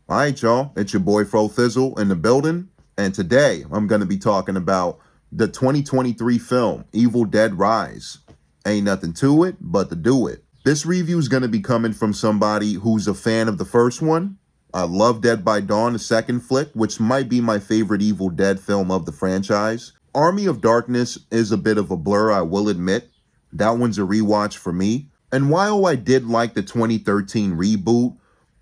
Alright, y'all, it's your boy Fro Thizzle in the building, and today I'm going to be talking about the 2023 film Evil Dead Rise. Ain't nothing to it but to do it. This review is going to be coming from somebody who's a fan of the first one. I love Dead by Dawn, the second flick, which might be my favorite Evil Dead film of the franchise. Army of Darkness is a bit of a blur, I will admit. That one's a rewatch for me. And while I did like the 2013 reboot,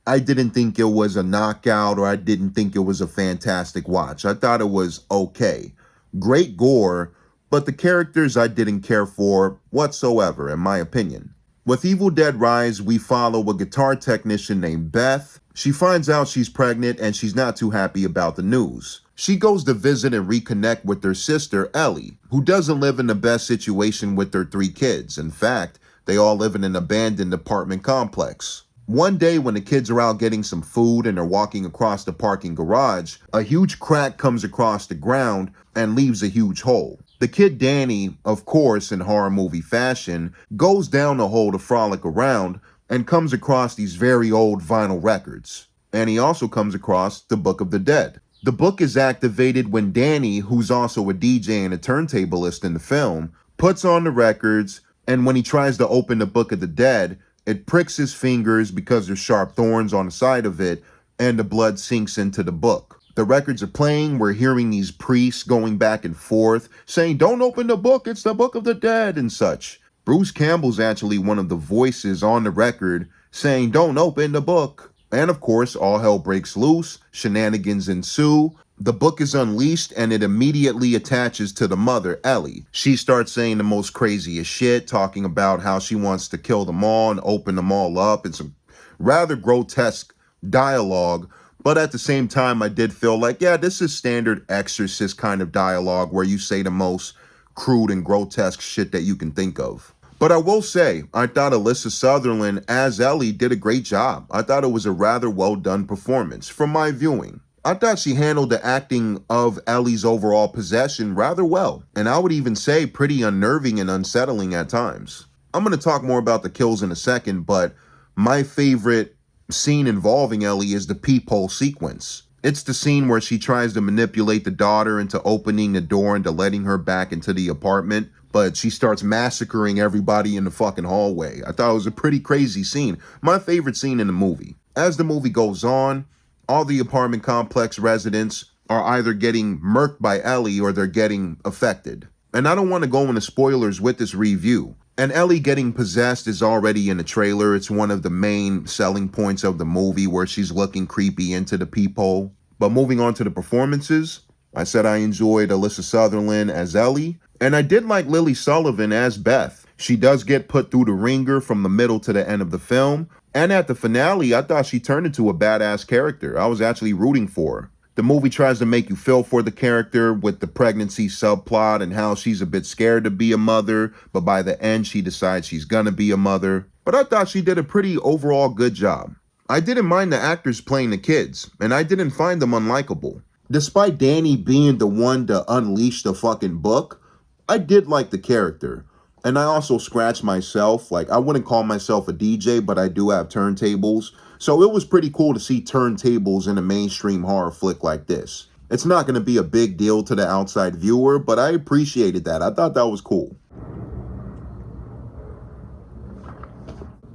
I didn't think it was a knockout, or I didn't think it was a fantastic watch. I thought it was okay. Great gore, but the characters I didn't care for whatsoever, in my opinion. With Evil Dead Rise, we follow a guitar technician named Beth. She finds out she's pregnant and she's not too happy about the news. She goes to visit and reconnect with her sister, Ellie, who doesn't live in the best situation with their 3 kids. In fact, they all live in an abandoned apartment complex. One day when the kids are out getting some food and are walking across the parking garage, a huge crack comes across the ground and leaves a huge hole. The kid Danny, of course in horror movie fashion, goes down the hole to frolic around and comes across these very old vinyl records. And he also comes across the Book of the Dead. The book is activated when Danny, who's also a DJ and a turntablist in the film, puts on the records, and when he tries to open the Book of the Dead, it pricks his fingers because there's sharp thorns on the side of it, and the blood sinks into the book. The records are playing, we're hearing these priests going back and forth, saying, "Don't open the book, it's the Book of the Dead," and such. Bruce Campbell's actually one of the voices on the record saying, "Don't open the book." And of course, all hell breaks loose, shenanigans ensue. The book is unleashed and it immediately attaches to the mother, Ellie. She starts saying the most craziest shit, talking about how she wants to kill them all and open them all up. It's some rather grotesque dialogue, but at the same time, I did feel like, yeah, this is standard Exorcist kind of dialogue where you say the most crude and grotesque shit that you can think of. But I will say, I thought Alyssa Sutherland as Ellie did a great job. I thought it was a rather well done performance from my viewing. I thought she handled the acting of Ellie's overall possession rather well, and I would even say pretty unnerving and unsettling at times. I'm going to talk more about the kills in a second, but my favorite scene involving Ellie is the peephole sequence. It's the scene where she tries to manipulate the daughter into opening the door and to letting her back into the apartment, but she starts massacring everybody in the fucking hallway. I thought it was a pretty crazy scene. My favorite scene in the movie. As the movie goes on, all the apartment complex residents are either getting murked by Ellie or they're getting affected. And I don't want to go into spoilers with this review. And Ellie getting possessed is already in the trailer. It's one of the main selling points of the movie where she's looking creepy into the peephole. But moving on to the performances, I said I enjoyed Alyssa Sutherland as Ellie, and I did like Lily Sullivan as Beth. She does get put through the ringer from the middle to the end of the film, and at the finale, I thought she turned into a badass character. I was actually rooting for her. The movie tries to make you feel for the character with the pregnancy subplot and how she's a bit scared to be a mother, but by the end, she decides she's gonna be a mother. But I thought she did a pretty overall good job. I didn't mind the actors playing the kids, and I didn't find them unlikable. Despite Danny being the one to unleash the fucking book, I did like the character. And I also scratched myself. Like, I wouldn't call myself a DJ, but I do have turntables. So it was pretty cool to see turntables in a mainstream horror flick like this. It's not going to be a big deal to the outside viewer, but I appreciated that. I thought that was cool.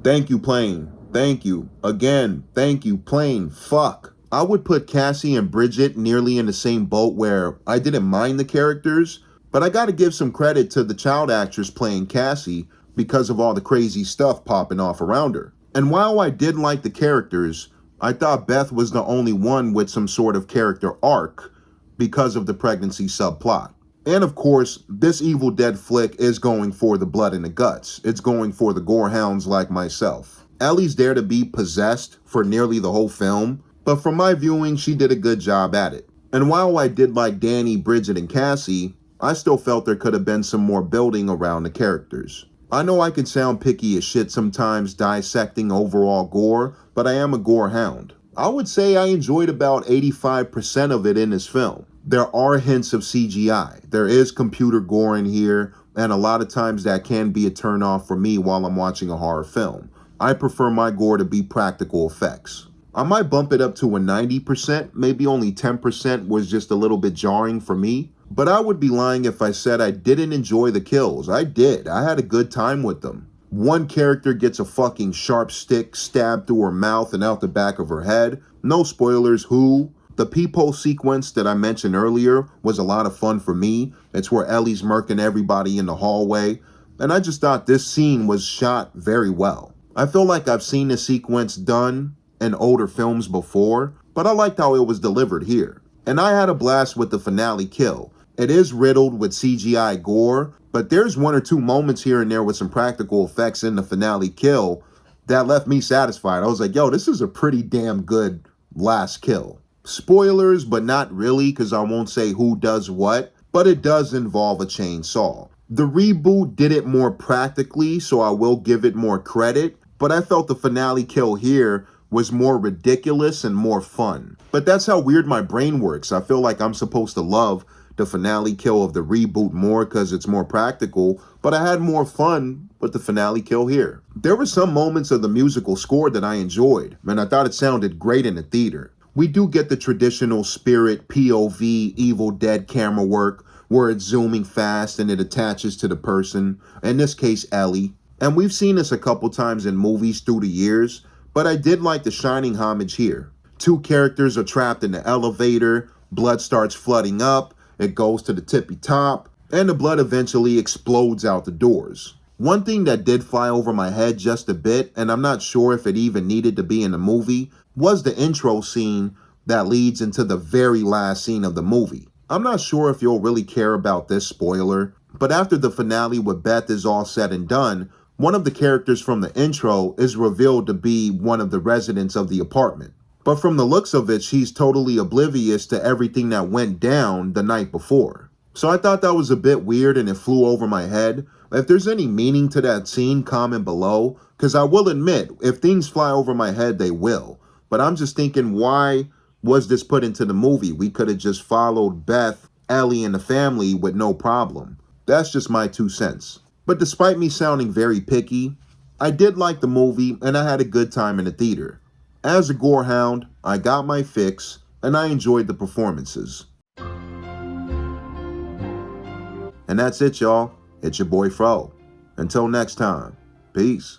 Thank you, Plane. Thank you. Again, thank you, Plane. Fuck. I would put Cassie and Bridget nearly in the same boat where I didn't mind the characters, but I gotta give some credit to the child actress playing Cassie because of all the crazy stuff popping off around her. And while I did like the characters, I thought Beth was the only one with some sort of character arc because of the pregnancy subplot. And of course, this Evil Dead flick is going for the blood and the guts. It's going for the gorehounds like myself. Ellie's there to be possessed for nearly the whole film, but from my viewing, she did a good job at it. And while I did like Danny, Bridget, and Cassie, I still felt there could have been some more building around the characters. I know I can sound picky as shit sometimes dissecting overall gore, but I am a gore hound. I would say I enjoyed about 85% of it in this film. There are hints of CGI. There is computer gore in here, and a lot of times that can be a turnoff for me while I'm watching a horror film. I prefer my gore to be practical effects. I might bump it up to a 90%, maybe only 10% was just a little bit jarring for me. But I would be lying if I said I didn't enjoy the kills. I did. I had a good time with them. One character gets a fucking sharp stick stabbed through her mouth and out the back of her head. No spoilers, who? The peephole sequence that I mentioned earlier was a lot of fun for me. It's where Ellie's murking everybody in the hallway. And I just thought this scene was shot very well. I feel like I've seen this sequence done in older films before, but I liked how it was delivered here. And I had a blast with the finale kill. It is riddled with CGI gore, but there's one or two moments here and there with some practical effects in the finale kill that left me satisfied. I was like, yo, this is a pretty damn good last kill. Spoilers, but not really, because I won't say who does what, but it does involve a chainsaw. The reboot did it more practically, so I will give it more credit, but I felt the finale kill here was more ridiculous and more fun. But that's how weird my brain works. I feel like I'm supposed to love the finale kill of the reboot more because it's more practical, but I had more fun with the finale kill here. There were some moments of the musical score that I enjoyed, and I thought it sounded great in the theater. We do get the traditional Spirit POV Evil Dead camera work where it's zooming fast and it attaches to the person, in this case Ellie. And we've seen this a couple times in movies through the years, but I did like the shining homage here. Two characters are trapped in the elevator, blood starts flooding up, it goes to the tippy top, and the blood eventually explodes out the doors. One thing that did fly over my head just a bit, and I'm not sure if it even needed to be in the movie, was the intro scene that leads into the very last scene of the movie. I'm not sure if you'll really care about this spoiler, but after the finale with Beth is all said and done, one of the characters from the intro is revealed to be one of the residents of the apartment. But from the looks of it, she's totally oblivious to everything that went down the night before. So I thought that was a bit weird and it flew over my head. If there's any meaning to that scene, comment below, because I will admit, if things fly over my head, they will. But I'm just thinking, why was this put into the movie? We could have just followed Beth, Ellie, and the family with no problem. That's just my 2 cents. But despite me sounding very picky, I did like the movie and I had a good time in the theater. As a gorehound, I got my fix and I enjoyed the performances. And that's it, y'all. It's your boy Fro. Until next time, peace.